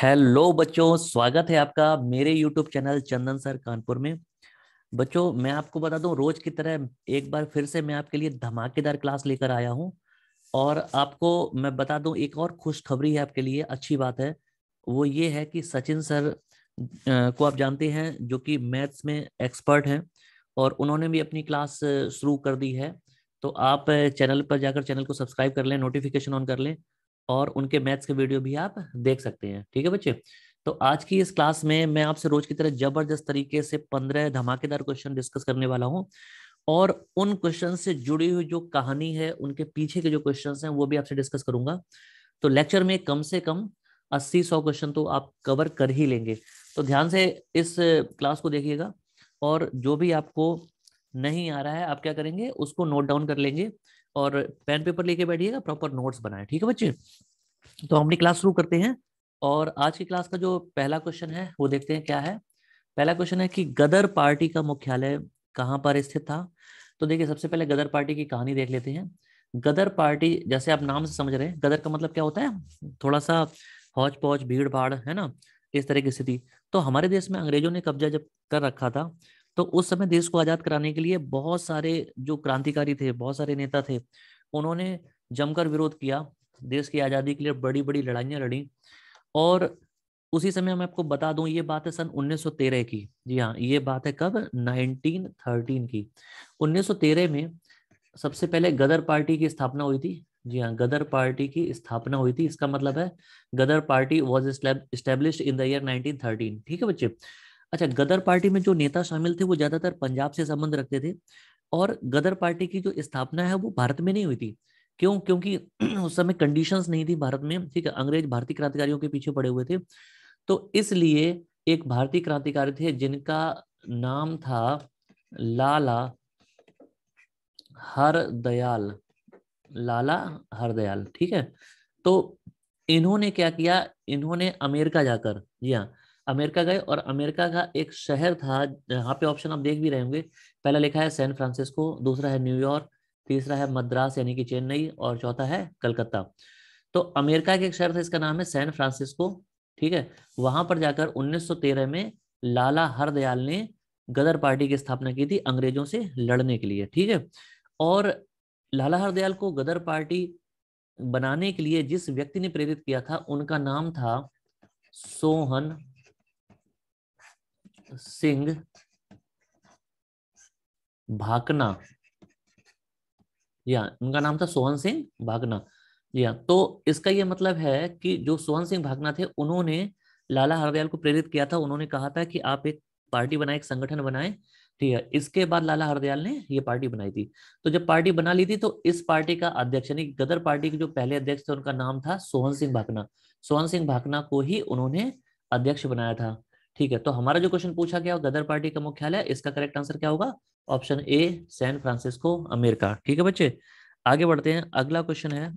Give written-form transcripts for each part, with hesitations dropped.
Hello बच्चों, स्वागत है आपका मेरे यूट्यूब चैनल चंदन सर कानपुर में। बच्चों, मैं आपको बता दूं, रोज की तरह एक बार फिर से मैं आपके लिए धमाकेदार क्लास लेकर आया हूं। और आपको मैं बता दूं, एक और खुशखबरी है आपके लिए, अच्छी बात है। वो ये है कि सचिन सर को आप जानते हैं, जो कि मैथ्स में एक्सपर्ट हैं। और उन्होंने भी अपनी क्लास शुरू कर दी है। तो आप चैनल पर जाकर चैनल को सब्सक्राइब कर लें, नोटिफिकेशन ऑन कर लें, और उनके मैथ्स के वीडियो भी आप देख सकते हैं। ठीक है बच्चे। तो आज की इस क्लास में मैं आपसे रोज की तरह जबरदस्त तरीके से 15 धमाकेदार क्वेश्चन डिस्कस करने वाला हूं। और उन क्वेश्चन से जुड़ी हुई जो कहानी है, उनके पीछे के जो क्वेश्चंस हैं, वो भी आपसे डिस्कस करूंगा। तो लेक्चर में कम से कम 80-100 क्वेश्चन तो आप कवर कर ही लेंगे। तो ध्यान से इस क्लास को देखिएगा। और जो भी आपको नहीं आ रहा है, आप क्या करेंगे, उसको नोट डाउन कर लेंगे। और पेन पेपर लेके बैठिएगा, प्रॉपर नोट्स बनाए। ठीक है बच्चे। तो हम अपनी क्लास शुरू करते हैं। और आज की क्लास का जो पहला क्वेश्चन है वो देखते हैं क्या है। पहला क्वेश्चन है कि गदर पार्टी का मुख्यालय कहाँ पर स्थित था। तो देखिए, सबसे पहले गदर पार्टी की कहानी देख लेते हैं। गदर पार्टी, जैसे आप नाम से समझ रहे हैं, गदर का मतलब क्या होता है, थोड़ा सा हौच पौच, भीड़ भाड़, है ना, इस तरह की स्थिति। तो हमारे देश में अंग्रेजों ने कब्जा जब कर रखा था, तो उस समय देश को आजाद कराने के लिए बहुत सारे जो क्रांतिकारी थे, बहुत सारे नेता थे, उन्होंने जमकर विरोध किया। देश की आजादी के लिए बड़ी बड़ी लड़ाइयाँ लड़ी। और उसी समय मैं आपको बता दूं, ये बात है सन 1913 की। जी हाँ, ये बात है कब, 1913 की। 1913 में सबसे पहले गदर पार्टी की स्थापना हुई थी। जी हाँ, गदर पार्टी की स्थापना हुई थी। इसका मतलब है Ghadar party was established in the year 1913। ठीक है बच्चे। अच्छा, गदर पार्टी में जो नेता शामिल थे वो ज्यादातर पंजाब से संबंध रखते थे। और गदर पार्टी की जो स्थापना है वो भारत में नहीं हुई थी। क्यों? क्योंकि उस समय कंडीशंस नहीं थी भारत में। ठीक है, अंग्रेज भारतीय क्रांतिकारियों के पीछे पड़े हुए थे। तो इसलिए एक भारतीय क्रांतिकारी थे जिनका नाम था लाला हरदयाल। लाला हरदयाल, ठीक है। तो इन्होंने क्या किया, इन्होंने अमेरिका जाकर, जी हाँ, अमेरिका गए। और अमेरिका का एक शहर था, यहाँ पे ऑप्शन आप देख भी रहे होंगे। पहला लिखा है सैन फ्रांसिस्को, दूसरा है न्यूयॉर्क, तीसरा है मद्रास यानी कि चेन्नई, और चौथा है कलकत्ता। तो अमेरिका के एक शहर था, इसका नाम है सैन फ्रांसिस्को। ठीक है। वहां पर जाकर 1913 में लाला हरदयाल ने गदर पार्टी की स्थापना की थी, अंग्रेजों से लड़ने के लिए। ठीक है। और लाला हरदयाल को गदर पार्टी बनाने के लिए जिस व्यक्ति ने प्रेरित किया था, उनका नाम था सोहन सिंह भाकना। जी हाँ, उनका नाम था सोहन सिंह भाकना। जी हाँ, तो इसका ये मतलब है कि जो सोहन सिंह भाकना थे, उन्होंने लाला हरदयाल को प्रेरित किया था। उन्होंने कहा था कि आप एक पार्टी बनाए, एक संगठन बनाए। ठीक है। इसके बाद लाला हरदयाल ने ये पार्टी बनाई थी। तो जब पार्टी बना ली थी, तो इस पार्टी का अध्यक्ष यानी गदर पार्टी के जो पहले अध्यक्ष थे, उनका नाम था सोहन सिंह भाकना। सोहन सिंह भाकना को ही उन्होंने अध्यक्ष बनाया था। ठीक है। तो हमारा जो क्वेश्चन पूछा गया गदर पार्टी का मुख्यालय, इसका करेक्ट आंसर क्या होगा, option A, San Francisco, America. ठीक है बच्चे। आगे बढ़ते हैं। अगला क्वेश्चन है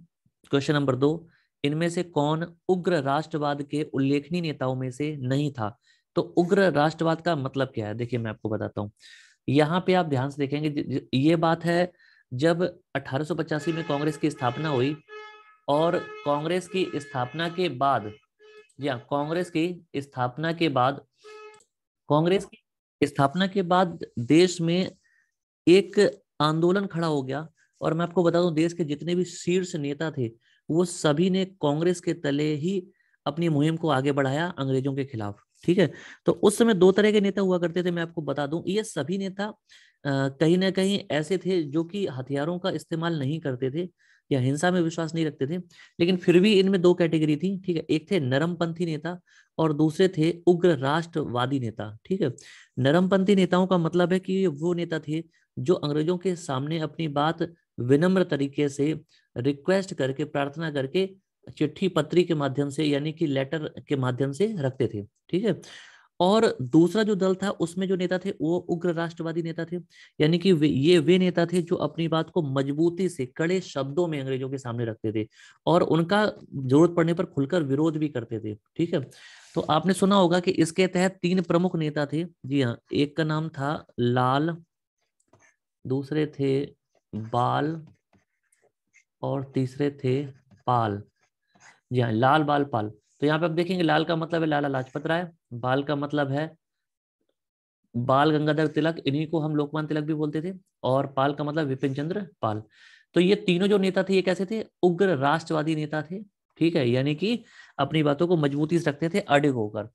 क्वेश्चन नंबर 2। इनमें से कौन उग्र राष्ट्रवाद के उल्लेखनीय नेताओं में से नहीं था। तो उग्र राष्ट्रवाद का मतलब क्या है, देखिए मैं आपको बताता हूँ। यहाँ पे आप ध्यान से देखेंगे, ये बात है जब 1885 में कांग्रेस की स्थापना हुई। और कांग्रेस की स्थापना के बाद, या कांग्रेस की स्थापना के बाद, कांग्रेस की स्थापना के बाद देश में एक आंदोलन खड़ा हो गया। और मैं आपको बता दूं, देश के जितने भी शीर्ष नेता थे, वो सभी ने कांग्रेस के तले ही अपनी मुहिम को आगे बढ़ाया अंग्रेजों के खिलाफ। ठीक है। तो उस समय दो तरह के नेता हुआ करते थे, मैं आपको बता दूं। ये सभी नेता कहीं ना कहीं ऐसे थे जो कि हथियारों का इस्तेमाल नहीं करते थे, या हिंसा में विश्वास नहीं रखते थे। लेकिन फिर भी इनमें दो कैटेगरी थी। ठीक है। एक थे नरमपंथी नेता, और दूसरे थे उग्र राष्ट्रवादी नेता। ठीक है। नरमपंथी नेताओं का मतलब है कि वो नेता थे जो अंग्रेजों के सामने अपनी बात विनम्र तरीके से रिक्वेस्ट करके, प्रार्थना करके, चिट्ठी पत्री के माध्यम से, यानी कि लेटर के माध्यम से रखते थे। ठीक है। और दूसरा जो दल था, उसमें जो नेता थे वो उग्र राष्ट्रवादी नेता थे। यानी कि वे नेता थे जो अपनी बात को मजबूती से, कड़े शब्दों में अंग्रेजों के सामने रखते थे, और उनका जरूरत पड़ने पर खुलकर विरोध भी करते थे। ठीक है। तो आपने सुना होगा कि इसके तहत तीन प्रमुख नेता थे। जी हाँ, एक का नाम था लाल, दूसरे थे बाल, और तीसरे थे पाल। जी हाँ, लाल बाल पाल। तो यहाँ पे आप देखेंगे लाल का मतलब है लाला लाजपत राय, बाल का मतलब है बाल गंगाधर तिलक, इन्हीं को हम लोकमान्य तिलक भी बोलते थे, और पाल का मतलब विपिन चंद्र पाल। तो ये तीनों जो नेता थे ये कैसे थे? उग्र राष्ट्रवादी नेता थे, ठीक है, यानी कि अपनी बातों को मजबूती से रखते थे अडिग होकर।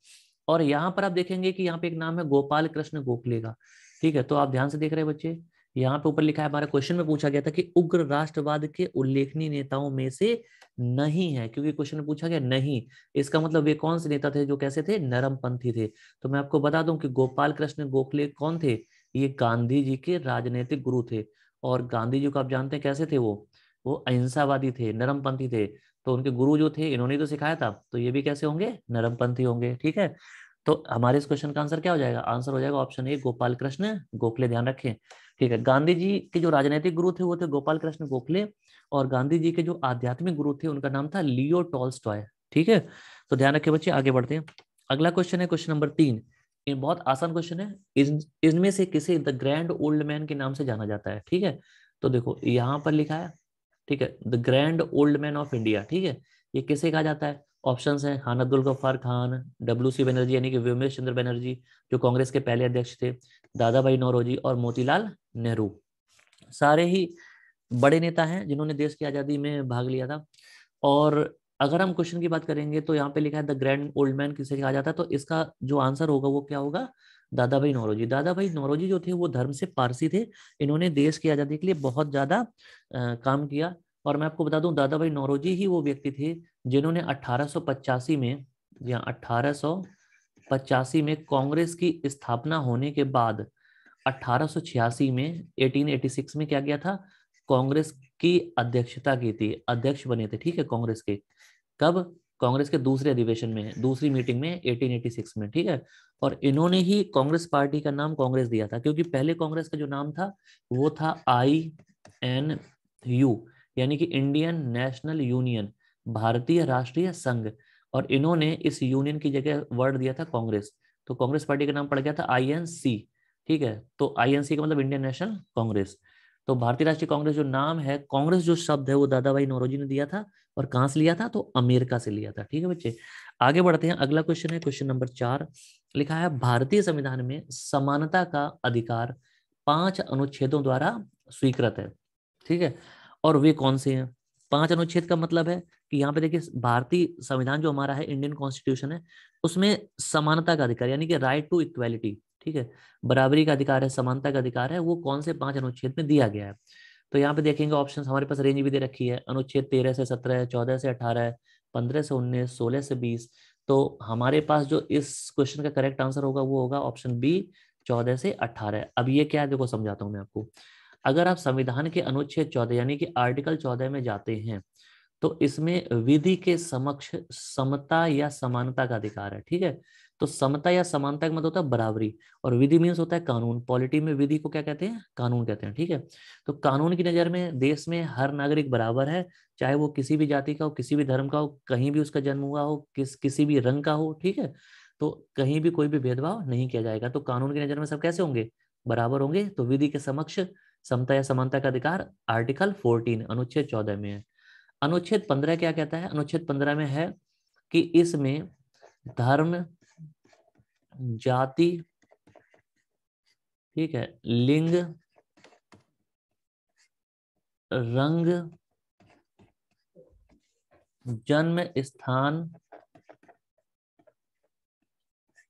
और यहाँ पर आप देखेंगे कि यहाँ पे एक नाम है गोपाल कृष्ण गोखले का, ठीक है। तो आप ध्यान से देख रहे हैं बच्चे, यहाँ पे ऊपर लिखा है, हमारे क्वेश्चन में पूछा गया था कि उग्र राष्ट्रवाद के उल्लेखनीय नेताओं में से नहीं है, क्योंकि क्वेश्चन में पूछा गया नहीं, इसका मतलब वे कौन से नेता थे जो कैसे थे? नरमपंथी थे। तो मैं आपको बता दूं कि गोपाल कृष्ण गोखले कौन थे? ये गांधी जी के राजनीतिक गुरु थे। और गांधी जी को आप जानते हैं कैसे थे? वो अहिंसावादी थे, नरमपंथी थे। तो उनके गुरु जो थे इन्होंने तो सिखाया था, तो ये भी कैसे होंगे? नरमपंथी होंगे, ठीक है। तो हमारे इस क्वेश्चन का आंसर क्या हो जाएगा? आंसर हो जाएगा ऑप्शन ए, गोपाल कृष्ण गोखले, ध्यान रखें, ठीक है। गांधी जी के जो राजनीतिक गुरु थे वो थे गोपाल कृष्ण गोखले, और गांधी जी के जो आध्यात्मिक गुरु थे उनका नाम था लियो टॉल्स्टॉय, ठीक है। तो ध्यान रखें बच्चे, आगे बढ़ते हैं। अगला क्वेश्चन है क्वेश्चन नंबर 3। ये बहुत आसान क्वेश्चन है। इनमें से किसे द ग्रैंड ओल्ड मैन के नाम से जाना जाता है, ठीक है। तो देखो यहाँ पर लिखा है, ठीक है, the grand old man of India, ठीक है। ये किसे कहा जाता है? ऑप्शंस हैं, खान अब्दुल गफ्फार खान, डब्ल्यू.सी. बनर्जी यानी कि व्योमेश चंद्र बनर्जी जो कांग्रेस के पहले अध्यक्ष थे, दादा भाई नौरोजी और मोतीलाल नेहरू। सारे ही बड़े नेता हैं जिन्होंने देश की आज़ादी में भाग लिया था। और अगर हम क्वेश्चन की बात करेंगे तो यहाँ पे लिखा है द ग्रैंड ओल्ड मैन किसे कहा जाता है, तो इसका जो आंसर होगा वो क्या होगा? दादा भाई नौरोजी। दादा भाई नौरोजी जो थे वो धर्म से पारसी थे, इन्होंने देश की आज़ादी के लिए बहुत ज़्यादा काम किया। और मैं आपको बता दूं दादा भाई नौरोजी ही वो व्यक्ति थे जिन्होंने 1885 में, या 1885 में कांग्रेस की स्थापना होने के बाद 1886 में, 1886 में क्या किया था? कांग्रेस की अध्यक्षता की थी, अध्यक्ष बने थे, ठीक है, कांग्रेस के। कब? कांग्रेस के दूसरे अधिवेशन में, दूसरी मीटिंग में 1886 में, ठीक है। और इन्होंने ही कांग्रेस पार्टी का नाम कांग्रेस दिया था, क्योंकि पहले कांग्रेस का जो नाम था वो था INU, यानी कि इंडियन नेशनल यूनियन, भारतीय राष्ट्रीय संघ। और इन्होंने इस यूनियन की जगह वर्ड दिया था कांग्रेस, तो कांग्रेस पार्टी का नाम पड़ गया था INC, ठीक है। तो INC का मतलब इंडियन नेशनल कांग्रेस। तो भारतीय राष्ट्रीय कांग्रेस जो नाम है, कांग्रेस जो शब्द है वो दादा भाई नौरोजी ने दिया था। और कहां से लिया था? तो अमेरिका से लिया था, ठीक है बच्चे। आगे बढ़ते हैं, अगला क्वेश्चन है क्वेश्चन नंबर 4। लिखा है भारतीय संविधान में समानता का अधिकार 5 अनुच्छेदों द्वारा स्वीकृत है, ठीक है। और वे कौन से हैं? 5 अनुच्छेद का मतलब है कि यहाँ पे देखिए, भारतीय संविधान जो हमारा है, इंडियन कॉन्स्टिट्यूशन है, उसमें समानता का अधिकार यानी कि राइट टू इक्वेलिटी, ठीक है, बराबरी का अधिकार है, समानता का अधिकार है, वो कौन से 5 अनुच्छेद में दिया गया है? तो यहाँ पे देखेंगे ऑप्शन, हमारे पास रेंज भी दे रखी है, अनुच्छेद 13 से 17, 14 से 18, 15 से 19, 16 से 20। तो हमारे पास जो इस क्वेश्चन का करेक्ट आंसर होगा वो होगा ऑप्शन बी, 14 से 18। अब ये क्या है देखो, समझाता हूँ मैं आपको। अगर आप संविधान के अनुच्छेद 14 यानी कि आर्टिकल 14 में जाते हैं, तो इसमें विधि के समक्ष समता या समानता का अधिकार है, ठीक है। तो समता या समानता का मतलब होता है बराबरी, और विधि मीन्स होता है कानून। पॉलिटी में विधि को क्या कहते हैं? कानून कहते हैं, ठीक है। तो कानून की नजर में देश में हर नागरिक बराबर है, चाहे वो किसी भी जाति का हो, किसी भी धर्म का हो, कहीं भी उसका जन्म हुआ हो, किसी भी रंग का हो, ठीक है। तो कहीं भी कोई भी भेदभाव नहीं किया जाएगा। तो कानून की नजर में सब कैसे होंगे? बराबर होंगे। तो विधि के समक्ष समता या समानता का अधिकार आर्टिकल 14 अनुच्छेद 14 में है। अनुच्छेद 15 क्या कहता है? अनुच्छेद 15 में है कि इसमें धर्म, जाति, ठीक है, लिंग, रंग, जन्म स्थान,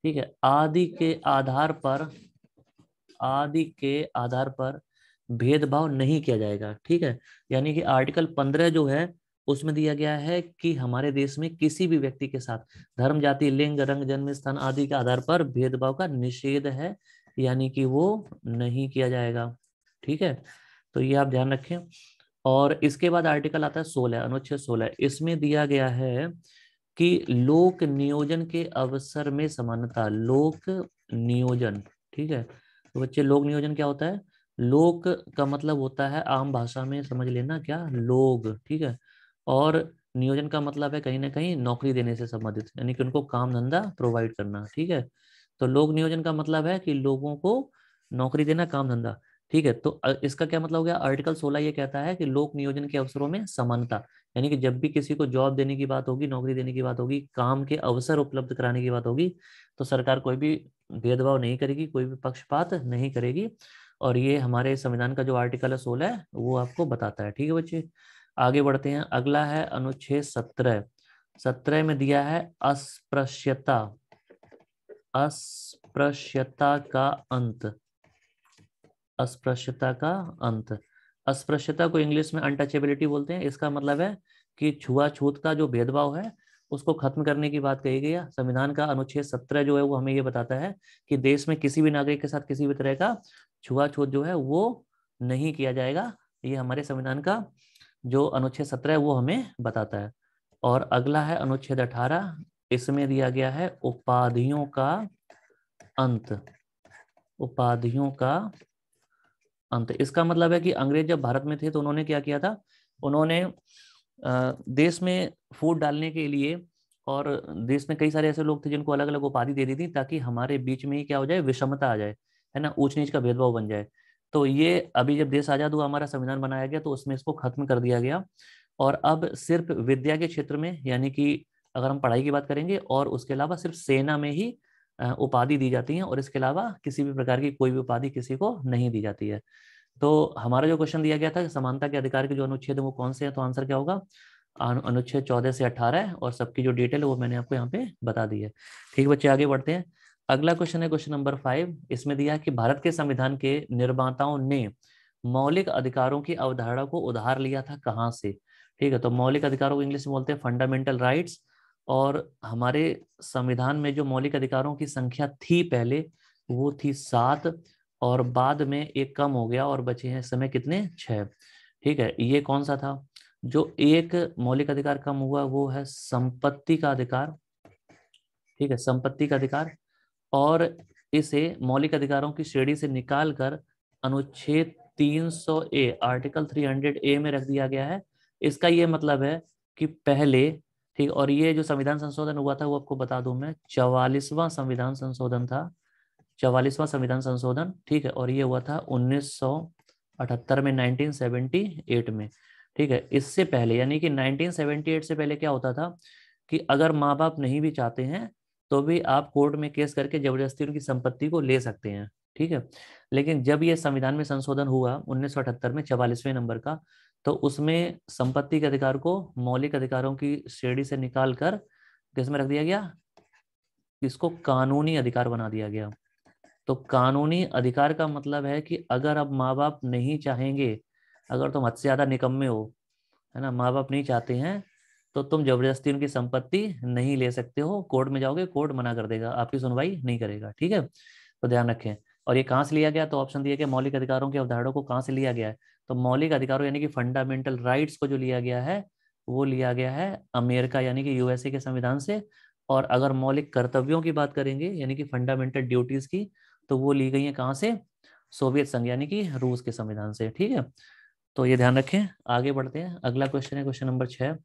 ठीक है, आदि के आधार पर भेदभाव नहीं किया जाएगा, ठीक है। यानी कि आर्टिकल 15 जो है उसमें दिया गया है कि हमारे देश में किसी भी व्यक्ति के साथ धर्म, जाति, लिंग, रंग, जन्म स्थान आदि के आधार पर भेदभाव का निषेध है, यानी कि वो नहीं किया जाएगा, ठीक है। तो ये आप ध्यान रखें। और इसके बाद आर्टिकल आता है 16, अनुच्छेद 16। इसमें दिया गया है कि लोक नियोजन के अवसर में समानता, लोक नियोजन, ठीक है। तो बच्चे लोक नियोजन क्या होता है? लोक का मतलब होता है, आम भाषा में समझ लेना, क्या? लोग, ठीक है। और नियोजन का मतलब है कहीं ना कहीं नौकरी देने से संबंधित, यानी कि उनको काम धंधा प्रोवाइड करना, ठीक है। तो लोक नियोजन का मतलब है कि लोगों को नौकरी देना, काम धंधा, ठीक है, तो इसका क्या मतलब हो गया, आर्टिकल 16 ये कहता है कि लोक नियोजन के अवसरों में समानता, यानी कि जब भी किसी को जॉब देने की बात होगी, नौकरी देने की बात होगी, काम के अवसर उपलब्ध कराने की बात होगी, तो सरकार कोई भी भेदभाव नहीं करेगी, कोई भी पक्षपात नहीं करेगी। और ये हमारे संविधान का जो आर्टिकल है 16 है वो आपको बताता है। ठीक है बच्चे, आगे बढ़ते हैं। अगला है अनुच्छेद 17। 17 में दिया है अस्पृश्यता, अस्पृश्यता का अंत, अस्पृश्यता का अंत। अस्पृश्यता को इंग्लिश में अनटचेबिलिटी बोलते हैं। इसका मतलब है कि छुआछूत का जो भेदभाव है उसको खत्म करने की बात कही गई है। संविधान का अनुच्छेद 17 जो है वो हमें ये बताता है कि देश में किसी भी नागरिक के साथ किसी भी तरह का छुआछूत जो है वो नहीं किया जाएगा। ये हमारे संविधान का जो अनुच्छेद 17 है वो हमें बताता है। और अगला है अनुच्छेद 18। इसमें दिया गया है उपाधियों का अंत, उपाधियों का अंत। इसका मतलब है कि अंग्रेज जब भारत में थे तो उन्होंने क्या किया था, उन्होंने देश में फूट डालने के लिए, और देश में कई सारे ऐसे लोग थे जिनको अलग अलग उपाधि दे दी थी ताकि हमारे बीच में ही क्या हो जाए, विषमता आ जाए, है ना, ऊंच नीच का भेदभाव बन जाए। तो ये अभी जब देश आजाद हुआ, हमारा संविधान बनाया गया, तो उसमें इसको खत्म कर दिया गया। और अब सिर्फ विद्या के क्षेत्र में, यानी कि अगर हम पढ़ाई की बात करेंगे, और उसके अलावा सिर्फ सेना में ही उपाधि दी जाती है, और इसके अलावा किसी भी प्रकार की कोई भी उपाधि किसी को नहीं दी जाती है। तो हमारा जो क्वेश्चन दिया गया था कि समानता के अधिकार के जो अनुच्छेद है वो कौन से हैं, तो आंसर क्या होगा, अनुच्छेद 14 से 18 है। और सबकी जो डिटेल है वो मैंने आपको यहाँ पे बता दी है। ठीक बच्चे, आगे बढ़ते हैं। अगला क्वेश्चन है क्वेश्चन नंबर 5। इसमें दिया है कि भारत के संविधान के निर्माताओं ने मौलिक अधिकारों की अवधारणा को उधार लिया था कहाँ से। ठीक है, तो मौलिक अधिकारों को इंग्लिश में बोलते हैं फंडामेंटल राइट्स। और हमारे संविधान में जो मौलिक अधिकारों की संख्या थी पहले, वो थी 7, और बाद में एक कम हो गया और बचे हैं इस समय कितने, 6। ठीक है, ये कौन सा था, जो एक मौलिक अधिकार कम हुआ वो है संपत्ति का अधिकार। ठीक है, संपत्ति का अधिकार। और इसे मौलिक अधिकारों की श्रेणी से निकाल कर अनुच्छेद 300 ए, आर्टिकल 300 ए में रख दिया गया है। इसका ये मतलब है कि पहले, ठीक, और ये जो संविधान संशोधन हुआ था वो आपको बता दूं मैं, 44वां संविधान संशोधन था, 44वां संविधान संशोधन। ठीक है, और ये हुआ था 1978 में, 1978 में। ठीक है, इससे पहले यानी कि 1978 से पहले क्या होता था कि अगर माँ बाप नहीं भी चाहते हैं तो भी आप कोर्ट में केस करके जबरदस्ती उनकी संपत्ति को ले सकते हैं। ठीक है, लेकिन जब ये संविधान में संशोधन हुआ 1978 में, 44वें नंबर का, तो उसमें संपत्ति के अधिकार को मौलिक अधिकारों की श्रेणी से निकाल कर किसमें रख दिया गया, इसको कानूनी अधिकार बना दिया गया। तो कानूनी अधिकार का मतलब है कि अगर अब माँ बाप नहीं चाहेंगे, अगर तुम हद से ज्यादा निकम्मे हो, है ना, माँ बाप नहीं चाहते हैं, तो तुम जबरदस्ती उनकी संपत्ति नहीं ले सकते हो। कोर्ट में जाओगे, कोर्ट मना कर देगा, आपकी सुनवाई नहीं करेगा। ठीक है, तो ध्यान रखें। और ये कहाँ से लिया गया, तो ऑप्शन दिया गया मौलिक अधिकारों की अवधारणा को कहाँ से लिया गया है, तो मौलिक अधिकारों यानी कि फंडामेंटल राइट्स को जो लिया गया है वो लिया गया है अमेरिका यानी कि यूएसए के संविधान से। और अगर मौलिक कर्तव्यों की बात करेंगे यानी कि फंडामेंटल ड्यूटीज की, तो वो ली गई है कहाँ से, सोवियत संघ यानी कि रूस के संविधान से। ठीक है, तो ये ध्यान रखें। आगे बढ़ते हैं, अगला क्वेश्चन है क्वेश्चन नंबर 6।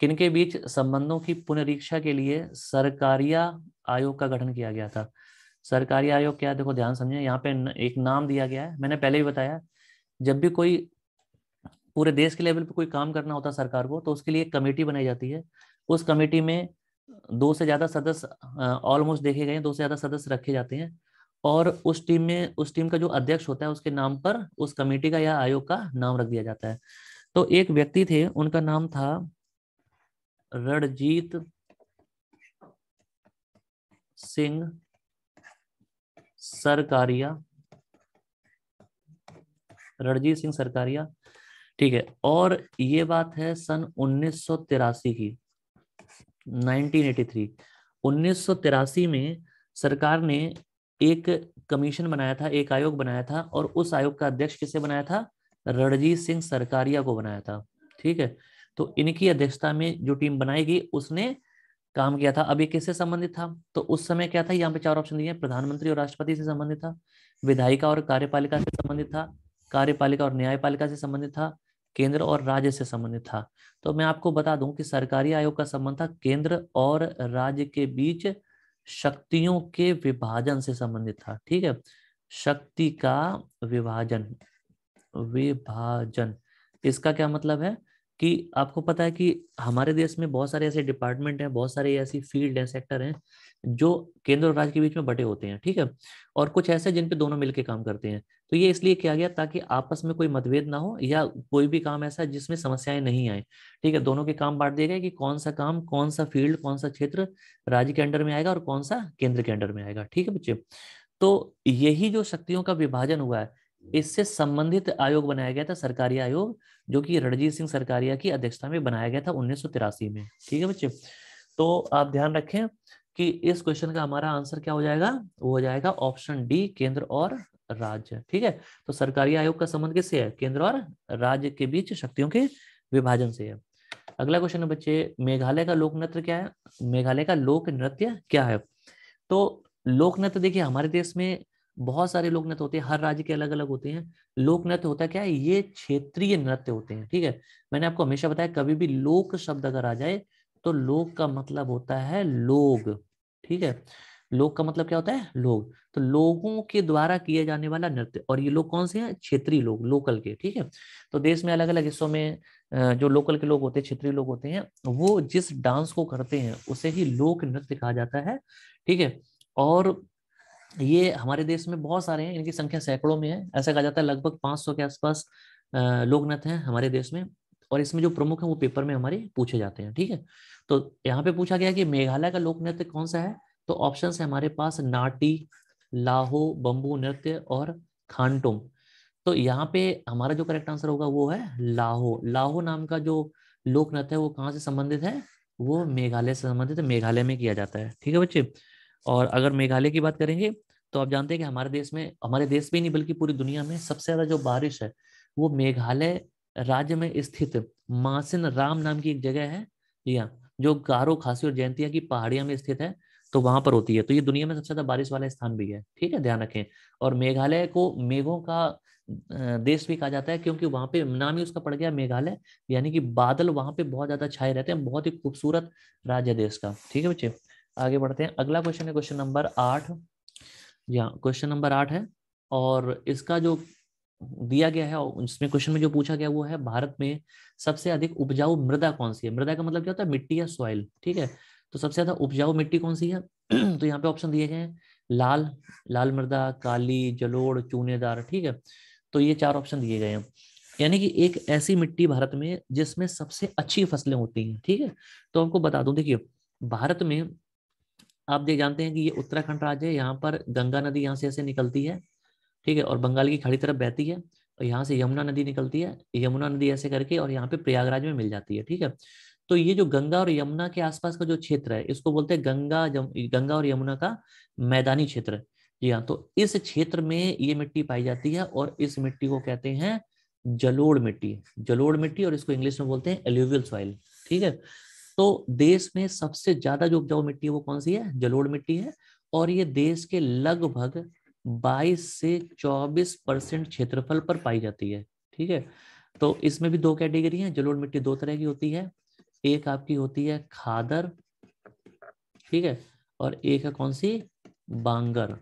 किनके बीच संबंधों की पुनरीक्षा के लिए सरकारिया आयोग का गठन किया गया था। सरकारी आयोग क्या है, देखो ध्यान समझें, यहाँ पे एक नाम दिया गया है। मैंने पहले भी बताया, जब भी कोई पूरे देश के लेवल पे कोई काम करना होता है सरकार को, तो उसके लिए एक कमेटी बनाई जाती है। उस कमेटी में दो से ज्यादा सदस्य, ऑलमोस्ट देखे गए, दो से ज्यादा सदस्य रखे जाते हैं। और उस टीम में, उस टीम का जो अध्यक्ष होता है उसके नाम पर उस कमेटी का या आयोग का नाम रख दिया जाता है। तो एक व्यक्ति थे, उनका नाम था रणजीत सिंह सरकारिया, रणजीत सिंह सरकारिया। ठीक है, और ये बात है सन 1983 की, 1983। 1983 में सरकार ने एक कमीशन बनाया था, एक आयोग बनाया था, और उस आयोग का अध्यक्ष किसे बनाया था, रणजीत सिंह सरकारिया को बनाया था। ठीक है, तो इनकी अध्यक्षता में जो टीम बनाएगी उसने काम किया था। अब ये किससे संबंधित था, तो उस समय क्या था, यहाँ पे 4 ऑप्शन दिए हैं। प्रधानमंत्री और राष्ट्रपति से संबंधित था, विधायिका और कार्यपालिका से संबंधित था, कार्यपालिका और न्यायपालिका से संबंधित था, केंद्र और राज्य से संबंधित था। तो मैं आपको बता दूं कि सरकारी आयोग का संबंध था केंद्र और राज्य के बीच शक्तियों के विभाजन से संबंधित था। ठीक है, शक्ति का विभाजन, विभाजन इसका क्या मतलब है कि आपको पता है कि हमारे देश में बहुत सारे ऐसे डिपार्टमेंट हैं, बहुत सारे ऐसी फील्ड हैं, सेक्टर हैं जो केंद्र और राज्य के बीच में बटे होते हैं, ठीक है। और कुछ ऐसे जिन पे दोनों मिलकर काम करते हैं। तो ये इसलिए किया गया ताकि आपस में कोई मतभेद ना हो या कोई भी काम ऐसा जिसमें समस्याएं नहीं आए, ठीक है। दोनों के काम बांट दिए गए कि कौन सा काम, कौन सा फील्ड, कौन सा क्षेत्र राज्य के अंडर में आएगा और कौन सा केंद्र के अंडर में आएगा, ठीक है बच्चे। तो यही जो शक्तियों का विभाजन हुआ है, इससे संबंधित आयोग बनाया गया था, सरकारी आयोग, जो कि रणजीत सिंह सरकारिया की अध्यक्षता में बनाया गया था 1983 में, ठीक है बच्चे। तो आप ध्यान रखें कि इस क्वेश्चन का हमारा आंसर क्या हो जाएगा, वो हो जाएगा ऑप्शन डी, केंद्र और राज्य, ठीक है। तो सरकारी आयोग का संबंध किससे है, केंद्र और राज्य के बीच शक्तियों के विभाजन से है। अगला क्वेश्चन है बच्चे, मेघालय का लोक नृत्य क्या है, मेघालय का लोक नृत्य क्या है। तो लोक नृत्य देखिए, हमारे देश में बहुत सारे लोक नृत्य होते हैं, हर राज्य के अलग अलग होते हैं। लोक नृत्य होता क्या है, ये क्षेत्रीय नृत्य होते हैं, ठीक है। मैंने आपको हमेशा बताया, कभी भी लोक शब्द अगर आ जाए तो लोक का मतलब होता है लोग, ठीक है। लोक का मतलब क्या होता है, लोग। तो लोगों के द्वारा किए जाने वाला नृत्य, और ये लोग कौन से हैं, क्षेत्रीय लोग, लोकल के, ठीक है। तो देश में अलग अलग हिस्सों में जो लोकल के लोग होते हैं, क्षेत्रीय लोग होते हैं, वो जिस डांस को करते हैं उसे ही लोक नृत्य कहा जाता है, ठीक है। और ये हमारे देश में बहुत सारे हैं, इनकी संख्या सैकड़ों में है। ऐसा कहा जाता है लगभग 500 के आसपास लोक नृत्य हैं हमारे देश में। और इसमें जो प्रमुख है वो पेपर में हमारे पूछे जाते हैं, ठीक है। तो यहाँ पे पूछा गया कि मेघालय का लोक नृत्य कौन सा है। तो ऑप्शन है हमारे पास नाटी, लाहो, बम्बू नृत्य और खानटुम। तो यहाँ पे हमारा जो करेक्ट आंसर होगा वो है लाहो। लाहो नाम का जो लोक नृत्य है वो कहाँ से संबंधित है, वो मेघालय से संबंधित है, मेघालय में किया जाता है, ठीक है बच्चे। और अगर मेघालय की बात करेंगे तो आप जानते हैं कि हमारे देश में, हमारे देश में ही नहीं बल्कि पूरी दुनिया में सबसे ज्यादा जो बारिश है वो मेघालय राज्य में स्थित मासिन राम नाम की एक जगह है, जी हाँ, जो गारो, खासी और जयंतिया की पहाड़ियां में स्थित है। तो वहां पर होती है। तो ये दुनिया में सबसे ज्यादा बारिश वाला स्थान भी है, ठीक है, ध्यान रखें। और मेघालय को मेघों का देश भी कहा जाता है, क्योंकि वहां पे नाम ही उसका पड़ गया मेघालय, यानी कि बादल वहां पे बहुत ज्यादा छाए रहते हैं। बहुत ही खूबसूरत राज्य है देश का, ठीक है बच्चे। आगे बढ़ते हैं, अगला क्वेश्चन है क्वेश्चन नंबर 8। जी हाँ, क्वेश्चन नंबर 8 है। और इसका जो दिया गया है, उसमें क्वेश्चन में जो पूछा गया वो है, भारत में सबसे अधिक उपजाऊ मृदा कौन सी है। मृदा का मतलब क्या होता है, मिट्टी या सॉइल, ठीक है। तो सबसे ज्यादा उपजाऊ मिट्टी कौन सी है तो यहाँ पे ऑप्शन दिए गए हैं, लाल, लाल मृदा, काली, जलोढ़, चूनेदार, ठीक है। तो ये 4 ऑप्शन दिए गए हैं, यानी कि एक ऐसी मिट्टी भारत में जिसमें सबसे अच्छी फसलें होती हैं, ठीक है। तो आपको बता दूं, देखिए भारत में आप देख जानते हैं कि ये उत्तराखंड राज्य है, यहाँ पर गंगा नदी यहाँ से ऐसे निकलती है, ठीक है, और बंगाल की खाड़ी तरफ बहती है। और यहाँ से यमुना नदी निकलती है, यमुना नदी ऐसे करके और यहाँ पे प्रयागराज में मिल जाती है, ठीक है। तो ये जो गंगा और यमुना के आसपास का जो क्षेत्र है, इसको बोलते हैं गंगा और यमुना का मैदानी क्षेत्र। जी हाँ, तो इस क्षेत्र में ये मिट्टी पाई जाती है और इस मिट्टी को कहते हैं जलोढ़ मिट्टी, जलोढ़ मिट्टी, और इसको इंग्लिश में बोलते हैं एल्यूवियल सॉइल, ठीक है। तो देश में सबसे ज्यादा जो उपजाऊ मिट्टी है वो कौन सी है, जलोढ़ मिट्टी है। और ये देश के लगभग 22 से 24% क्षेत्रफल पर पाई जाती है, ठीक है। तो इसमें भी 2 कैटेगरी हैं, जलोढ़ मिट्टी 2 तरह की होती है। एक आपकी होती है खादर, ठीक है, और एक है कौन सी, बांगर,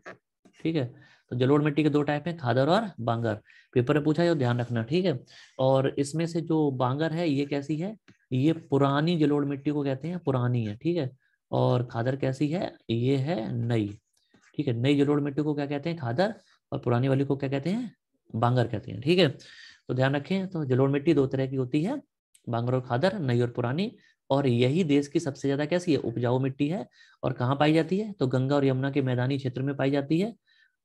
ठीक है। तो जलोढ़ मिट्टी के 2 टाइप हैं, खादर और बांगर। पेपर में पूछा है, ध्यान रखना, ठीक है। और इसमें से जो बांगर है ये कैसी है, ये पुरानी जलोढ़ मिट्टी को कहते हैं, पुरानी है, ठीक है। और खादर कैसी है, ये है नई, ठीक है। नई जलोढ़ मिट्टी को क्या कहते हैं, खादर, और पुरानी वाली को क्या कहते हैं, बांगर कहते हैं, ठीक है। तो ध्यान रखें, तो जलोढ़ मिट्टी 2 तरह की होती है, बांगर और खादर, नई और पुरानी। और यही देश की सबसे ज्यादा कैसी है, उपजाऊ मिट्टी है। और कहाँ पाई जाती है, तो गंगा और यमुना के मैदानी क्षेत्र में पाई जाती है।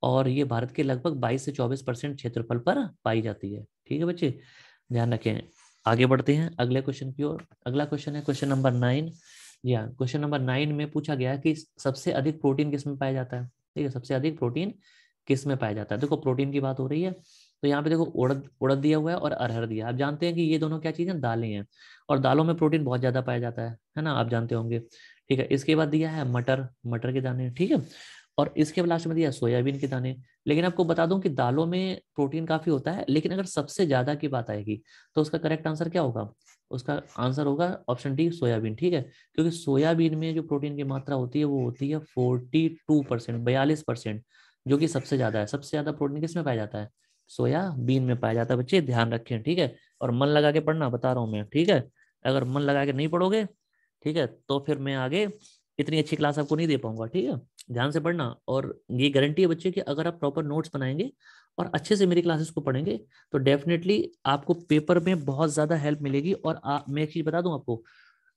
और ये भारत के लगभग 22 से 24% क्षेत्रफल पर पाई जाती है, ठीक है बच्चे, ध्यान रखें। आगे बढ़ते हैं अगले क्वेश्चन की ओर। अगला क्वेश्चन है क्वेश्चन नंबर 9। या क्वेश्चन नंबर 9 में पूछा गया कि सबसे अधिक प्रोटीन किस में पाया जाता है, ठीक है, सबसे अधिक प्रोटीन किस में पाया जाता है। देखो प्रोटीन की बात हो रही है, तो यहाँ पे देखो उड़द, उड़द दिया हुआ है और अरहर दिया। आप जानते हैं कि ये दोनों क्या चीजें, दालें हैं। और दालों में प्रोटीन बहुत ज्यादा पाया जाता है ना, आप जानते होंगे, ठीक है। इसके बाद दिया है मटर, मटर के दाने, ठीक है। और इसके लास्ट में दिया सोयाबीन के दाने। लेकिन आपको बता दूं कि दालों में प्रोटीन काफी होता है, लेकिन अगर सबसे ज्यादा की बात आएगी तो उसका करेक्ट आंसर क्या होगा, उसका आंसर होगा ऑप्शन डी, सोयाबीन, ठीक है। क्योंकि सोयाबीन में जो प्रोटीन की मात्रा होती है वो होती है 42%, 42%, जो कि सबसे ज्यादा है। सबसे ज्यादा प्रोटीन किस में पाया जाता है? सोयाबीन में पाया जाता है। बच्चे ध्यान रखें, ठीक है। और मन लगा के पढ़ना, बता रहा हूँ मैं, ठीक है। अगर मन लगा के नहीं पढ़ोगे, ठीक है, तो फिर मैं आगे इतनी अच्छी क्लास आपको नहीं दे पाऊंगा, ठीक है। ध्यान से पढ़ना। और ये गारंटी है बच्चे कि अगर आप प्रॉपर नोट्स बनाएंगे और अच्छे से मेरी क्लासेस को पढ़ेंगे तो डेफिनेटली आपको पेपर में बहुत ज्यादा हेल्प मिलेगी। और मैं एक चीज बता दूं आपको,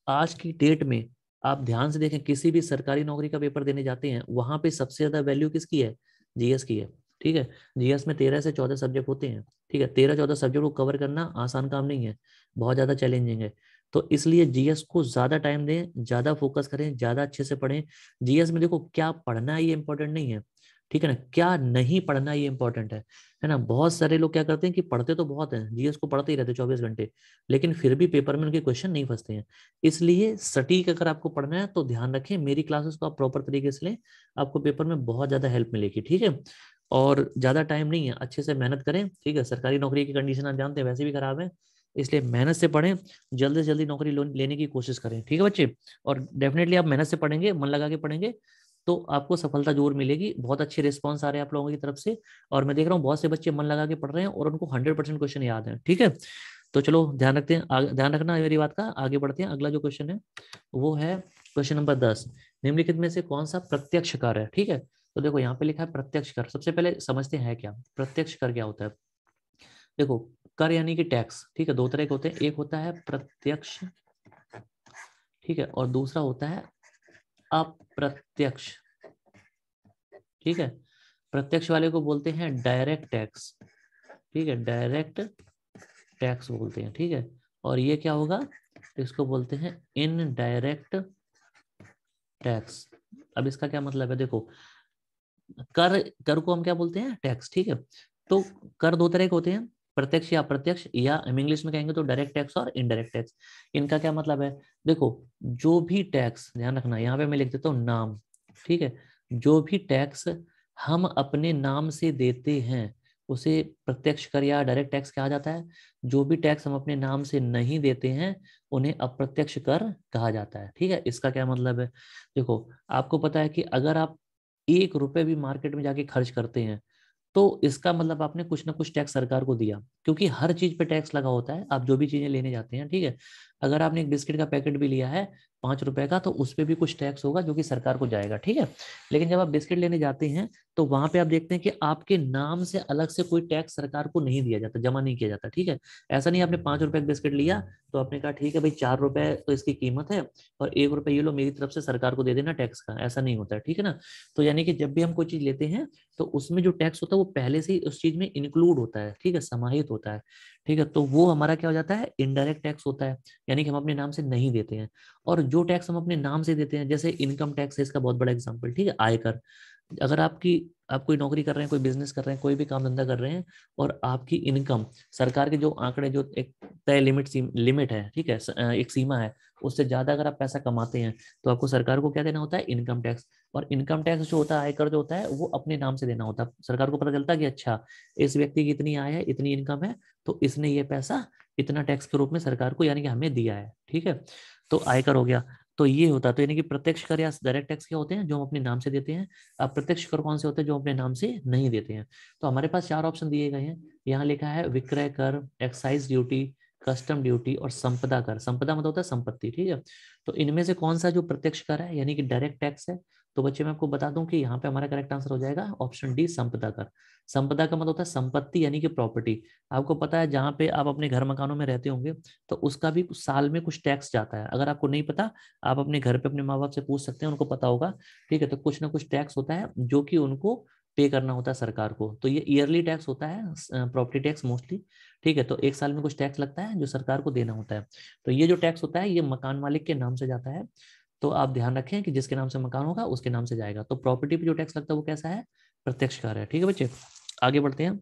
आज की डेट में आप ध्यान से देखें, किसी भी सरकारी नौकरी का पेपर देने जाते हैं, वहां पे सबसे ज्यादा वैल्यू किसकी है? जीएस की है, ठीक है। जीएस में 13 से 14 सब्जेक्ट होते हैं, ठीक है। 13-14 सब्जेक्ट को कवर करना आसान काम नहीं है, बहुत ज्यादा चैलेंजिंग है। तो इसलिए जीएस को ज्यादा टाइम दें, ज्यादा फोकस करें, ज्यादा अच्छे से पढ़ें। जीएस में देखो, क्या पढ़ना है ये इंपॉर्टेंट नहीं है, ठीक है ना, क्या नहीं पढ़ना ये इंपॉर्टेंट है ना। बहुत सारे लोग क्या करते हैं कि पढ़ते तो बहुत हैं, जीएस को पढ़ते ही रहते 24 घंटे, लेकिन फिर भी पेपर में उनके क्वेश्चन नहीं फंसते हैं। इसलिए सटीक अगर आपको पढ़ना है तो ध्यान रखें, मेरी क्लासेस को आप प्रॉपर तरीके से लें, आपको पेपर में बहुत ज्यादा हेल्प मिलेगी, ठीक है। और ज्यादा टाइम नहीं है, अच्छे से मेहनत करें, ठीक है। सरकारी नौकरी की कंडीशन आप जानते हैं वैसे भी खराब है, इसलिए मेहनत से पढ़ें, जल्द से जल्दी नौकरी लेने की कोशिश करें, ठीक है बच्चे। और डेफिनेटली आप मेहनत से पढ़ेंगे, मन लगा के पढ़ेंगे, तो आपको सफलता जरूर मिलेगी। बहुत अच्छे रिस्पॉन्स आ रहे हैं आप लोगों की तरफ से, और मैं देख रहा हूँ बहुत से बच्चे मन लगा के पढ़ रहे हैं और उनको 100% क्वेश्चन याद है, ठीक है। तो चलो ध्यान रखते हैं, ध्यान रखना मेरी बात का। आगे बढ़ते हैं, अगला जो क्वेश्चन है वो है क्वेश्चन नंबर 10। निम्नलिखित में से कौन सा प्रत्यक्ष कर है, ठीक है। तो देखो यहाँ पे लिखा है प्रत्यक्ष कर। सबसे पहले समझते हैं क्या प्रत्यक्ष कर क्या होता है। देखो, कर यानी कि टैक्स, ठीक है, दो तरह के होते हैं। एक होता है प्रत्यक्ष, ठीक है, और दूसरा होता है अप्रत्यक्ष, ठीक है। प्रत्यक्ष वाले को बोलते हैं डायरेक्ट टैक्स, ठीक है, डायरेक्ट टैक्स बोलते हैं, ठीक है। और ये क्या होगा? इसको बोलते हैं इनडायरेक्ट टैक्स। अब इसका क्या मतलब है? देखो, कर कर को हम क्या बोलते हैं? टैक्स, ठीक है। तो कर दो तरह के होते हैं, प्रत्यक्ष या अप्रत्यक्ष, या हम इंग्लिश में कहेंगे तो डायरेक्ट टैक्स और इनडायरेक्ट टैक्स। इनका क्या मतलब है? देखो, जो भी टैक्स, ध्यान रखना, यहाँ पे मैं लिख देता हूँ नाम, ठीक है। जो भी टैक्स हम अपने नाम से देते हैं उसे प्रत्यक्ष कर या डायरेक्ट टैक्स कहा जाता है। जो भी टैक्स हम अपने नाम से नहीं देते हैं उन्हें अप्रत्यक्ष कर कहा जाता है, ठीक है। इसका क्या मतलब है? देखो, आपको पता है कि अगर आप 1 रुपए भी मार्केट में जाके खर्च करते हैं तो इसका मतलब आपने कुछ ना कुछ टैक्स सरकार को दिया, क्योंकि हर चीज पे टैक्स लगा होता है। आप जो भी चीजें लेने जाते हैं, ठीक है, अगर आपने एक बिस्किट का पैकेट भी लिया है 5 रुपए का, तो उस पर भी कुछ टैक्स होगा जो कि सरकार को जाएगा, ठीक है। लेकिन जब आप बिस्किट लेने जाते हैं तो वहां पे आप देखते हैं कि आपके नाम से अलग से कोई टैक्स सरकार को नहीं दिया जाता, जमा नहीं किया जाता, ठीक है। ऐसा नहीं आपने 5 रुपए का बिस्किट लिया तो आपने कहा ठीक है भाई 4 रुपए तो इसकी कीमत है और 1 रुपए ये लो मेरी तरफ से सरकार को दे देना टैक्स का, ऐसा नहीं होता है, ठीक है ना। तो यानी कि जब भी हम कोई चीज लेते हैं तो उसमें जो टैक्स होता है वो पहले से ही उस चीज में इंक्लूड होता है, ठीक है, समाहित होता है, ठीक है। तो वो हमारा क्या हो जाता है? इनडायरेक्ट टैक्स होता है, यानी कि हम अपने नाम से नहीं देते हैं। और जो टैक्स हम अपने नाम से देते हैं, जैसे इनकम टैक्स है इसका बहुत बड़ा एग्जाम्पल, ठीक है, आयकर। अगर आप कोई नौकरी कर रहे हैं, कोई बिजनेस कर रहे हैं, कोई भी काम धंधा कर रहे हैं, और आपकी इनकम सरकार के जो आंकड़े, जो एक तय लिमिट है, ठीक है, एक सीमा है, उससे ज्यादा अगर आप पैसा कमाते हैं तो आपको सरकार को क्या देना होता है? Income tax. और इनकम टैक्स जो होता है, आयकर जो होता है, वो अपने नाम से देना होता है। सरकार को पता चलता है कि अच्छा, इस व्यक्ति की इतनी आय है, इतनी इनकम है, तो इसने ये पैसा इतना टैक्स के रूप में सरकार को यानी कि हमें दिया है, ठीक है। तो आयकर हो गया। तो ये होता है, तो यानी कि प्रत्यक्ष कर या डायरेक्ट टैक्स क्या होते हैं? जो हम अपने नाम से देते हैं। अप्रत्यक्ष कर कौन से होते हैं? जो अपने नाम से नहीं देते हैं। तो हमारे पास 4 ऑप्शन दिए गए हैं। यहाँ लिखा है विक्रय कर, एक्साइज ड्यूटी, कस्टम ड्यूटी और संपदा कर। संपदा मतलब होता है संपत्ति, ठीक है। तो इनमें से कौन सा जो प्रत्यक्ष कर है यानी कि डायरेक्ट टैक्स है? तो बच्चे मैं आपको बता दूं कि यहाँ पे हमारा करेक्ट आंसर हो जाएगा ऑप्शन डी, संपदा कर। संपदा का मतलब होता है संपत्ति यानी कि प्रॉपर्टी। आपको पता है जहाँ पे आप अपने घर मकानों में रहते होंगे तो उसका भी साल में कुछ टैक्स जाता है। अगर आपको नहीं पता, आप अपने घर पे अपने माँ बाप से पूछ सकते हैं, उनको पता होगा, ठीक है। तो कुछ ना कुछ टैक्स होता है जो कि उनको पे करना होता है सरकार को। तो ये ईयरली टैक्स होता है, प्रॉपर्टी टैक्स मोस्टली, ठीक है। तो एक साल में कुछ टैक्स लगता है जो सरकार को देना होता है। तो ये जो टैक्स होता है ये मकान मालिक के नाम से जाता है। तो आप ध्यान रखें कि जिसके नाम से मकान होगा उसके नाम से जाएगा। तो प्रॉपर्टी पे जो टैक्स लगता है वो कैसा है? प्रत्यक्ष कर है, ठीक है बच्चे। आगे बढ़ते हैं,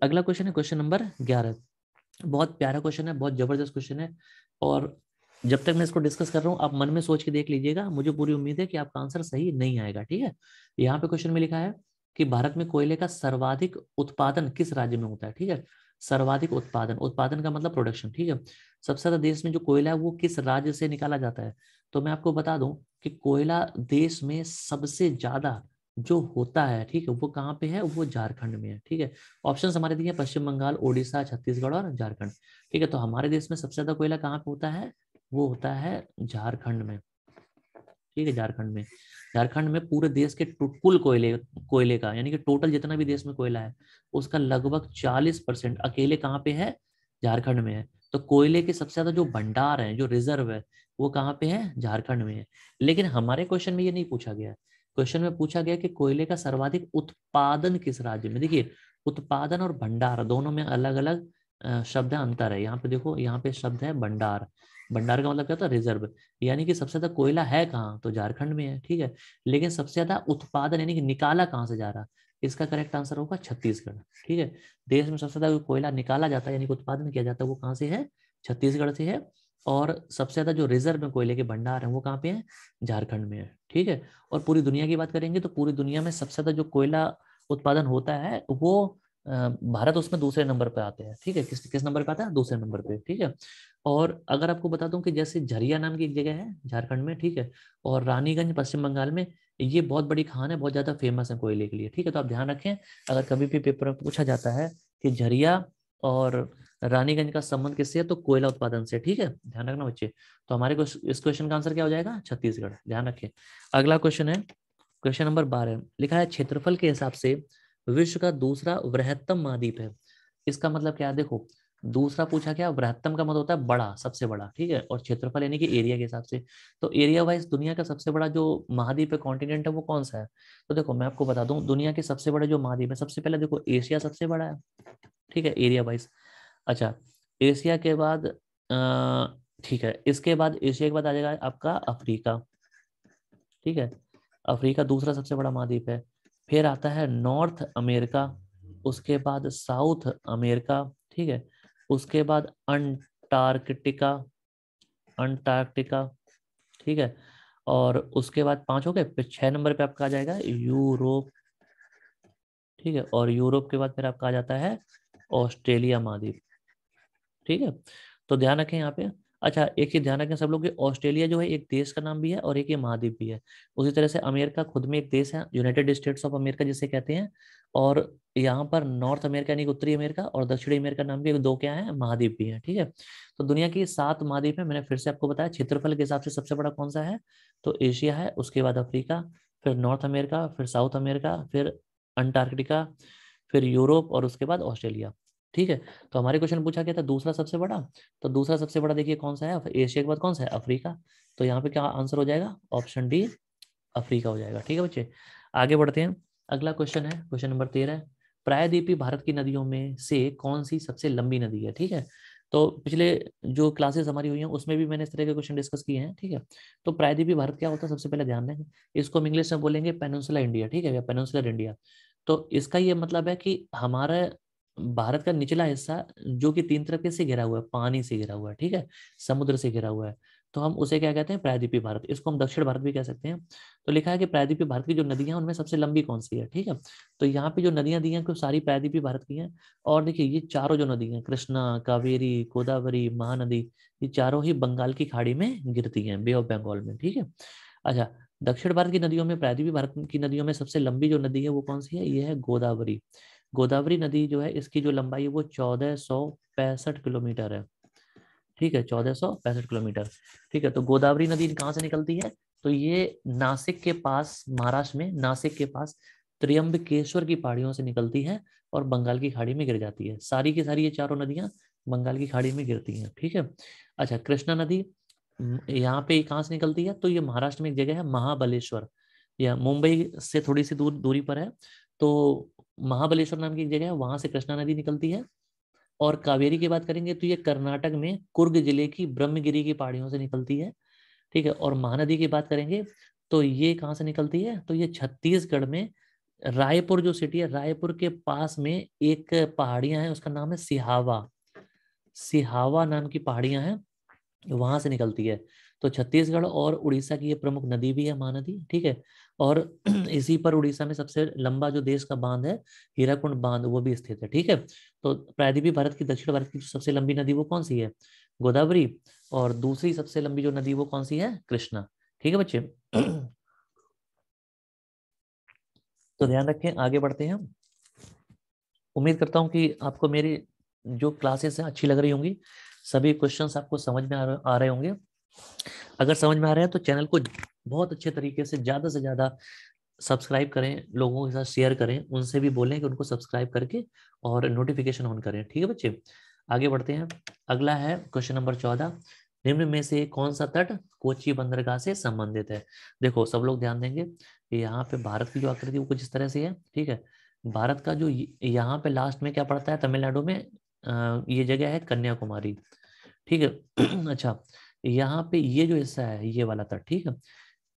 अगला क्वेश्चन है क्वेश्चन नंबर 11। बहुत प्यारा क्वेश्चन है, बहुत जबरदस्त क्वेश्चन है। और जब तक मैं इसको डिस्कस कर रहा हूँ आप मन में सोच के देख लीजिएगा, मुझे पूरी उम्मीद है कि आपका आंसर सही नहीं आएगा, ठीक है। यहाँ पे क्वेश्चन में लिखा है कि भारत में कोयले का सर्वाधिक उत्पादन किस राज्य में होता है, ठीक है। सर्वाधिक उत्पादन, उत्पादन का मतलब प्रोडक्शन, ठीक है। सबसे ज्यादा देश में जो कोयला है वो किस राज्य से निकाला जाता है? तो मैं आपको बता दूं कि कोयला देश में सबसे ज्यादा जो होता है, ठीक है, वो कहाँ पे है, वो झारखंड में है। ठीक है, ऑप्शंस हमारे दिए पश्चिम बंगाल, उड़ीसा, छत्तीसगढ़ और झारखंड। ठीक है, तो हमारे देश में सबसे ज्यादा कोयला कहाँ पे होता है, वो होता है झारखंड में। ठीक है, झारखंड में। झारखंड में पूरे देश के कुल कोयले कोयले का, यानी कि टोटल जितना भी देश में कोयला है उसका लगभग 40% अकेले कहाँ पे है, झारखंड में है। तो कोयले के सबसे ज्यादा जो भंडार है, जो रिजर्व है, वो कहाँ पे है, झारखंड में है। लेकिन हमारे क्वेश्चन में ये नहीं पूछा गया। क्वेश्चन में पूछा गया कि कोयले का सर्वाधिक उत्पादन किस राज्य में। देखिए, उत्पादन और भंडार दोनों में अलग अलग शब्द है, अंतर है। यहाँ पे देखो, यहाँ पे शब्द है भंडार। भंडार का मतलब क्या होता है, रिजर्व। यानी कि सबसे ज्यादा कोयला है कहाँ, तो झारखंड में है। ठीक है, लेकिन सबसे ज्यादा उत्पादन यानी कि निकाला कहाँ से जा रहा है, इसका करेक्ट आंसर होगा छत्तीसगढ़। ठीक है, देश में सबसे ज्यादा कोयला निकाला जाता है यानी कि उत्पादन किया जाता है, वो कहाँ से है, छत्तीसगढ़ से है। और सबसे ज्यादा जो रिजर्व में कोयले के भंडार है वो कहाँ पे है, झारखंड में है। ठीक है, और पूरी दुनिया की बात करेंगे तो पूरी दुनिया में सबसे ज्यादा जो कोयला उत्पादन होता है वो भारत उसमें दूसरे नंबर पे आते हैं। ठीक है, किस किस नंबर पे आता है, दूसरे नंबर पे। ठीक है, और अगर आपको बता दूं कि जैसे झरिया नाम की एक जगह है झारखंड में, ठीक है, और रानीगंज पश्चिम बंगाल में, ये बहुत बड़ी खान है, बहुत ज्यादा फेमस है कोयले के लिए। ठीक है, तो आप ध्यान रखें, अगर कभी भी पेपर में पूछा जाता है कि झरिया और रानीगंज का संबंध किससे है, तो कोयला उत्पादन से। ठीक है, ध्यान रखना बच्चे। तो हमारे को इस क्वेश्चन का आंसर क्या हो जाएगा, छत्तीसगढ़। ध्यान रखें। अगला क्वेश्चन है, क्वेश्चन नंबर 12, लिखा है क्षेत्रफल के हिसाब से विश्व का दूसरा वृहत्तम महाद्वीप है। इसका मतलब क्या है, देखो, दूसरा पूछा क्या, वृहत्तम का मतलब होता है बड़ा, सबसे बड़ा। ठीक है, और क्षेत्रफल यानी कि एरिया के हिसाब से। तो एरिया वाइज दुनिया का सबसे बड़ा जो महाद्वीप है, कॉन्टिनेंट है, वो कौन सा है। तो देखो, मैं आपको बता दूं, दुनिया के सबसे बड़े जो महाद्वीप है, सबसे पहले देखो एशिया सबसे बड़ा है। ठीक है, एरिया वाइज। अच्छा, एशिया के बाद ठीक है, इसके बाद एशिया के बाद आ जाएगा आपका अफ्रीका। ठीक है, अफ्रीका दूसरा सबसे बड़ा महाद्वीप है। फिर आता है नॉर्थ अमेरिका, उसके बाद साउथ अमेरिका। ठीक है, उसके बाद अंटार्कटिका, अंटार्कटिका। ठीक है, और उसके बाद 5 हो गए, फिर 6 नंबर पे आपका आ जाएगा यूरोप। ठीक है, और यूरोप के बाद फिर आपका आ जाता है ऑस्ट्रेलिया महाद्वीप। ठीक है, तो ध्यान रखें यहाँ पे। अच्छा, एक चीज ध्यान रखें सब लोग कि ऑस्ट्रेलिया जो है एक देश का नाम भी है और एक ये महाद्वीप भी है। उसी तरह से अमेरिका खुद में एक देश है, यूनाइटेड स्टेट्स ऑफ अमेरिका जिसे कहते हैं। और यहाँ पर नॉर्थ अमेरिका यानी कि उत्तरी अमेरिका और दक्षिणी अमेरिका नाम के दो क्या है, महाद्वीप भी है। ठीक है, तो दुनिया की 7 महाद्वीप है। मैंने फिर से आपको बताया क्षेत्रफल के हिसाब से सबसे बड़ा कौन सा है, तो एशिया है, उसके बाद अफ्रीका, फिर नॉर्थ अमेरिका, फिर साउथ अमेरिका, फिर अंटार्कटिका, फिर यूरोप और उसके बाद ऑस्ट्रेलिया। ठीक है, तो हमारे क्वेश्चन पूछा गया था दूसरा सबसे बड़ा। तो दूसरा सबसे बड़ा देखिए कौन सा है, एशिया के बाद कौन सा है, अफ्रीका। तो यहाँ पे क्या आंसर हो जाएगा, ऑप्शन डी, अफ्रीका हो जाएगा। ठीक है बच्चे, आगे बढ़ते हैं। अगला क्वेश्चन है क्वेश्चन नंबर 13। प्रायद्वीपीय भारत की नदियों में से कौन सी सबसे लंबी नदी है। ठीक है, तो पिछले जो क्लासेस हमारी हुई हैं उसमें भी मैंने इस तरह के क्वेश्चन डिस्कस किए हैं। ठीक है, तो प्रायद्वीपीय भारत क्या होता है, सबसे पहले ध्यान दें, इसको हम इंग्लिश में बोलेंगे पेनिनसुला इंडिया। ठीक है, या पेनिनसुलर इंडिया। तो इसका ये मतलब है कि हमारा भारत का निचला हिस्सा जो कि 3 तरफ से घिरा हुआ है, पानी से घिरा हुआ है। ठीक है, समुद्र से घिरा हुआ है, तो हम उसे क्या कहते हैं, प्रायद्वीपीय भारत। इसको हम दक्षिण भारत भी कह सकते हैं। तो लिखा है कि प्रायद्वीपीय भारत की जो नदियां हैं उनमें सबसे लंबी कौन सी है। ठीक है, तो यहाँ पे जो नदियां दी हैं वो सारी प्रायद्वीपीय भारत की हैं। और देखिए, ये चारों जो नदी हैं, कृष्णा, कावेरी, गोदावरी, महानदी, ये चारों ही बंगाल की खाड़ी में गिरती हैं, बे ऑफ बंगाल में। ठीक है, अच्छा, दक्षिण भारत की नदियों में, प्रायद्वीपीय भारत की नदियों में सबसे लंबी जो नदी है वो कौन सी है, ये है गोदावरी। गोदावरी नदी जो है, इसकी जो लंबाई है वो 1465 किलोमीटर है। ठीक है, 1465 किलोमीटर। ठीक है, तो गोदावरी नदी कहाँ से निकलती है, तो ये नासिक के पास, महाराष्ट्र में नासिक के पास त्र्यंबकेश्वर की पहाड़ियों से निकलती है और बंगाल की खाड़ी में गिर जाती है। सारी की सारी ये चारों नदियां बंगाल की खाड़ी में गिरती हैं। ठीक है, अच्छा, कृष्णा नदी यहाँ पे कहाँ से निकलती है, तो ये महाराष्ट्र में एक जगह है महाबलेश्वर, या मुंबई से थोड़ी सी दूरी पर है। तो महाबलेश्वर नाम की एक जगह है, वहां से कृष्णा नदी निकलती है। और कावेरी की बात करेंगे तो ये कर्नाटक में कुर्ग जिले की ब्रह्मगिरी की पहाड़ियों से निकलती है। ठीक है, और महानदी की बात करेंगे तो ये कहाँ से निकलती है, तो ये छत्तीसगढ़ में रायपुर जो सिटी है, रायपुर के पास में एक पहाड़ियां हैं, उसका नाम है सिहावा। सिहावा नाम की पहाड़ियां हैं, वहां से निकलती है। तो छत्तीसगढ़ और उड़ीसा की ये प्रमुख नदी भी है, महानदी। ठीक है, और इसी पर उड़ीसा में सबसे लंबा जो देश का बांध है, हीराकुंड बांध, वो भी स्थित है। ठीक है, तो प्रायद्वीपीय भारत की, दक्षिण भारत की जो सबसे लंबी नदी वो कौन सी है, गोदावरी। और दूसरी सबसे लंबी जो नदी वो कौन सी है, कृष्णा। ठीक है बच्चे। तो ध्यान रखें, आगे बढ़ते हैं। उम्मीद करता हूँ कि आपको मेरी जो क्लासेस हैं अच्छी लग रही होंगी, सभी क्वेश्चंस आपको समझ में आ रहे होंगे। अगर समझ में आ रहे हैं तो चैनल को बहुत अच्छे तरीके से ज़्यादा सब्सक्राइब करें, लोगों के साथ शेयर करें, उनसे भी बोलें कि उनको सब्सक्राइब करके और नोटिफिकेशन ऑन करें। ठीक है बच्चे, आगे बढ़ते हैं। अगला है क्वेश्चन नंबर 14। निम्न में से कौन सा तट कोच्चि बंदरगाह से संबंधित है? देखो सब लोग ध्यान देंगे कि यहाँ पे भारत की जो आकृति वो कुछ इस तरह से है। ठीक है, भारत का जो यहाँ पे लास्ट में क्या पड़ता है, तमिलनाडु में ये जगह है कन्याकुमारी। ठीक है अच्छा, यहाँ पे ये जो हिस्सा है, ये वाला तट, ठीक है,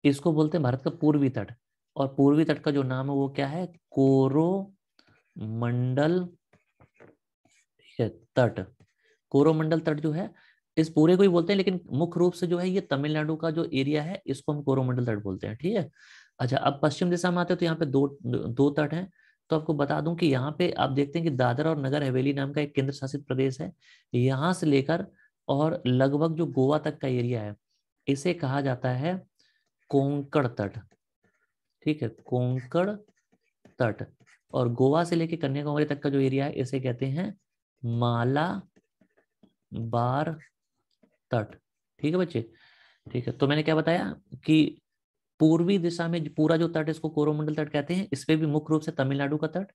इसको बोलते हैं भारत का पूर्वी तट। और पूर्वी तट का जो नाम है वो क्या है, कोरोमंडल। ठीक है, तट, कोरोमंडल तट जो है, इस पूरे को ही बोलते हैं, लेकिन मुख्य रूप से जो है ये तमिलनाडु का जो एरिया है इसको हम कोरोमंडल तट बोलते हैं। ठीक है, अच्छा अब पश्चिम दिशा में आते हैं तो यहाँ पे दो तट हैं। तो आपको बता दूं कि यहाँ पे आप देखते हैं कि दादरा और नगर हवेली नाम का एक केंद्र शासित प्रदेश है। यहाँ से लेकर और लगभग जो गोवा तक का एरिया है, इसे कहा जाता है कोंकण तट। ठीक है, कोंकण तट। और गोवा से लेकर कन्याकुमारी तक का जो एरिया है इसे कहते हैं मालाबार तट। ठीक है बच्चे, ठीक है, तो मैंने क्या बताया कि पूर्वी दिशा में पूरा जो तट इसको कोरोमंडल तट कहते हैं, इस पे भी मुख्य रूप से तमिलनाडु का तट।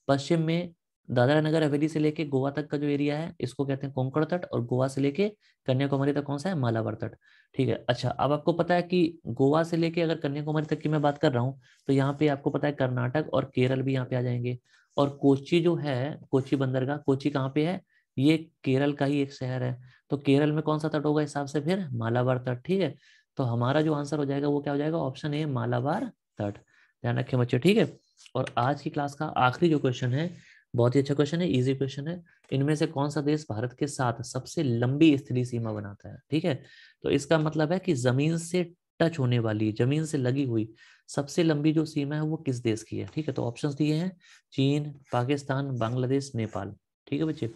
पश्चिम में दादरा नगर हवेली से लेके गोवा तक का जो एरिया है इसको कहते हैं कोंकण तट, और गोवा से लेके कन्याकुमारी तक कौन सा है, मालाबार तट। ठीक है, अच्छा अब आपको पता है कि गोवा से लेके अगर कन्याकुमारी तक की मैं बात कर रहा हूँ तो यहाँ पे आपको पता है कर्नाटक और केरल भी यहाँ पे आ जाएंगे। और कोच्चि जो है, कोच्चि बंदरगाह, कोच्चि कहाँ पे है, ये केरल का ही एक शहर है। तो केरल में कौन सा तट होगा हिसाब से, फिर मालाबार तट। ठीक है, तो हमारा जो आंसर हो जाएगा वो क्या हो जाएगा, ऑप्शन ए मालाबार तट। ध्यान रखें बच्चे। ठीक है, और आज की क्लास का आखिरी जो क्वेश्चन है, बहुत ही अच्छा क्वेश्चन है, इजी क्वेश्चन है। इनमें से कौन सा देश भारत के साथ सबसे लंबी स्थलीय सीमा बनाता है? ठीक है, तो इसका मतलब है कि जमीन से टच होने वाली, जमीन से लगी हुई सबसे लंबी जो सीमा है वो किस देश की है? ठीक है, तो ऑप्शंस दिए हैं, चीन, पाकिस्तान, बांग्लादेश, नेपाल। ठीक है बच्चे,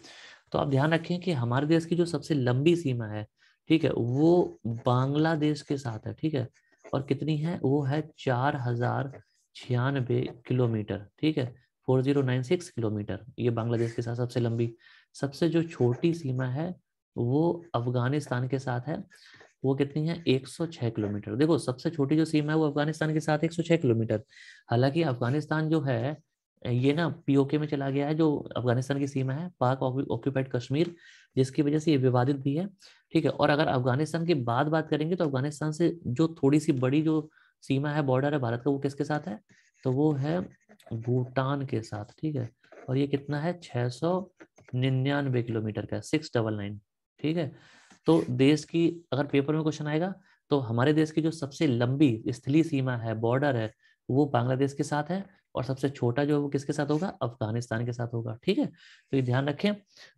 तो आप ध्यान रखें कि हमारे देश की जो सबसे लंबी सीमा है, ठीक है, वो बांग्लादेश के साथ है। ठीक है, और कितनी है, वो है 4096 किलोमीटर। ठीक है, 4096 किलोमीटर, ये बांग्लादेश के साथ सबसे लंबी। सबसे जो छोटी सीमा है वो अफगानिस्तान के साथ है, वो कितनी है, 106 किलोमीटर। देखो सबसे छोटी जो सीमा है वो अफगानिस्तान के साथ 106 किलोमीटर। हालांकि अफगानिस्तान जो है ये ना पीओके में चला गया है, जो अफगानिस्तान की सीमा है, पाक ऑक्यूपाइड कश्मीर, जिसकी वजह से ये विवादित भी है। ठीक है, और अगर अफगानिस्तान की बात करेंगे तो अफगानिस्तान से जो थोड़ी सी बड़ी जो सीमा है, बॉर्डर है भारत का, वो किसके साथ है, तो वो है भूटान के साथ। ठीक है, और ये कितना है, 699 किलोमीटर का, 699। ठीक है, तो देश की अगर पेपर में क्वेश्चन आएगा तो हमारे देश की जो सबसे लंबी स्थलीय सीमा है, बॉर्डर है, वो बांग्लादेश के साथ है, और सबसे छोटा जो है वो किसके साथ होगा, अफगानिस्तान के साथ होगा। ठीक है, तो ये ध्यान रखें।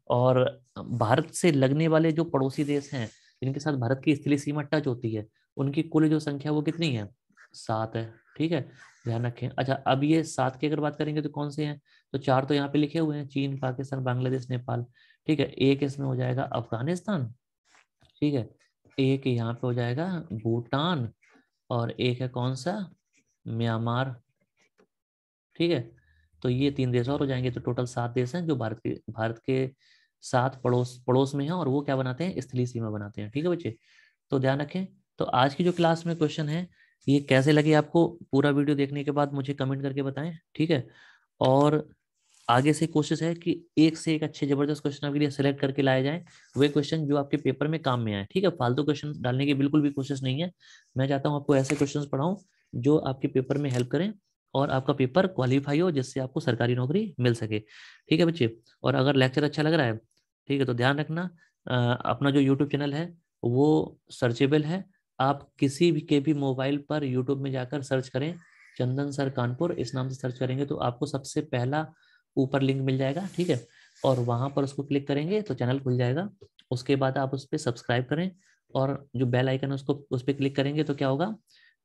और भारत से लगने वाले जो पड़ोसी देश हैं जिनके साथ भारत की स्थलीय सीमा टच होती है, उनकी कुल जो संख्या वो कितनी है, 7 है। ठीक है, ध्यान रखें। अच्छा अब ये 7 की अगर बात करेंगे तो कौन से हैं, तो 4 तो यहाँ पे लिखे हुए हैं, चीन, पाकिस्तान, बांग्लादेश, नेपाल। ठीक है, एक इसमें हो जाएगा अफगानिस्तान। ठीक है, एक यहाँ पे हो जाएगा भूटान, और एक है कौन सा, म्यांमार। ठीक है, तो ये 3 देश और हो जाएंगे, तो टोटल 7 देश हैं जो भारत के 7 पड़ोस पड़ोस में हैं, और वो क्या बनाते हैं, स्थलीय सीमा बनाते हैं। ठीक है बच्चे, तो ध्यान रखें। तो आज की जो क्लास में क्वेश्चन है ये कैसे लगे आपको, पूरा वीडियो देखने के बाद मुझे कमेंट करके बताएं। ठीक है, और आगे से कोशिश है कि एक से एक अच्छे जबरदस्त क्वेश्चन आपके लिए सिलेक्ट करके लाए जाएं, वे क्वेश्चन जो आपके पेपर में काम में आए। ठीक है, फालतू क्वेश्चन डालने की बिल्कुल भी कोशिश नहीं है। मैं चाहता हूं आपको ऐसे क्वेश्चंस पढ़ाऊं जो आपके पेपर में हेल्प करें और आपका पेपर क्वालिफाई हो, जिससे आपको सरकारी नौकरी मिल सके। ठीक है बच्चे, और अगर लेक्चर अच्छा लग रहा है, ठीक है, तो ध्यान रखना अपना जो यूट्यूब चैनल है वो सर्चेबल है। आप किसी भी के भी मोबाइल पर यूट्यूब में जाकर सर्च करें, चंदन सर कानपुर, इस नाम से सर्च करेंगे तो आपको सबसे पहला ऊपर लिंक मिल जाएगा। ठीक है, और वहां पर उसको क्लिक करेंगे तो चैनल खुल जाएगा। उसके बाद आप उस पर सब्सक्राइब करें, और जो बेल आइकन है उसको उस पर क्लिक करेंगे तो क्या होगा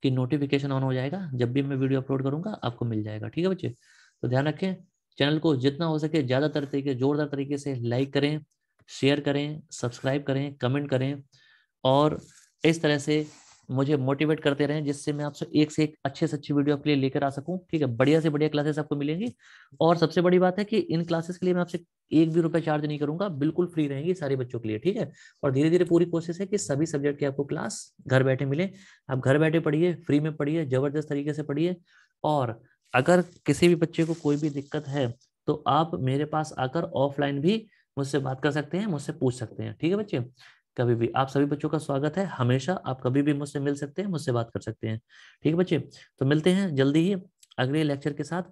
कि नोटिफिकेशन ऑन हो जाएगा, जब भी मैं वीडियो अपलोड करूंगा आपको मिल जाएगा। ठीक है बच्चे, तो ध्यान रखें, चैनल को जितना हो सके ज्यादातर तरीके, जोरदार तरीके से लाइक करें, शेयर करें, सब्सक्राइब करें, कमेंट करें, और इस तरह से मुझे मोटिवेट करते रहें, जिससे मैं आपसे एक से एक अच्छे से अच्छी वीडियो आपके लिए लेकर आ सकूं। ठीक है, बढ़िया से बढ़िया क्लासेस आपको मिलेंगी। और सबसे बड़ी बात है कि इन क्लासेस के लिए मैं आपसे एक भी रुपया चार्ज नहीं करूंगा, बिल्कुल फ्री रहेंगी सारे बच्चों के लिए। ठीक है, और धीरे धीरे पूरी कोशिश है कि सभी सब्जेक्ट की आपको क्लास घर बैठे मिले। आप घर बैठे पढ़िए, फ्री में पढ़िए, जबरदस्त तरीके से पढ़िए। और अगर किसी भी बच्चे को कोई भी दिक्कत है तो आप मेरे पास आकर ऑफलाइन भी मुझसे बात कर सकते हैं, मुझसे पूछ सकते हैं। ठीक है बच्चे, कभी भी आप सभी बच्चों का स्वागत है। हमेशा आप कभी भी मुझसे मिल सकते हैं, मुझसे बात कर सकते हैं। ठीक है बच्चे, तो मिलते हैं जल्दी ही अगले लेक्चर के साथ।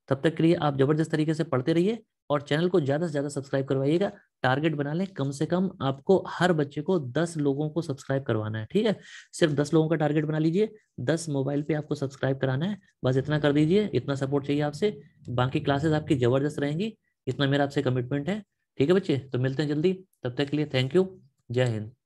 तब तक के लिए आप जबरदस्त तरीके से पढ़ते रहिए और चैनल को ज्यादा से ज्यादा सब्सक्राइब करवाइएगा। टारगेट बना लें, कम से कम आपको हर बच्चे को 10 लोगों को सब्सक्राइब करवाना है। ठीक है, सिर्फ 10 लोगों का टारगेट बना लीजिए, 10 मोबाइल पे आपको सब्सक्राइब कराना है। बस इतना कर दीजिए, इतना सपोर्ट चाहिए आपसे। बाकी क्लासेस आपकी जबरदस्त रहेंगी, इतना मेरा आपसे कमिटमेंट है। ठीक है बच्चे, तो मिलते हैं जल्दी, तब तक के लिए थैंक यू। जय हिंद।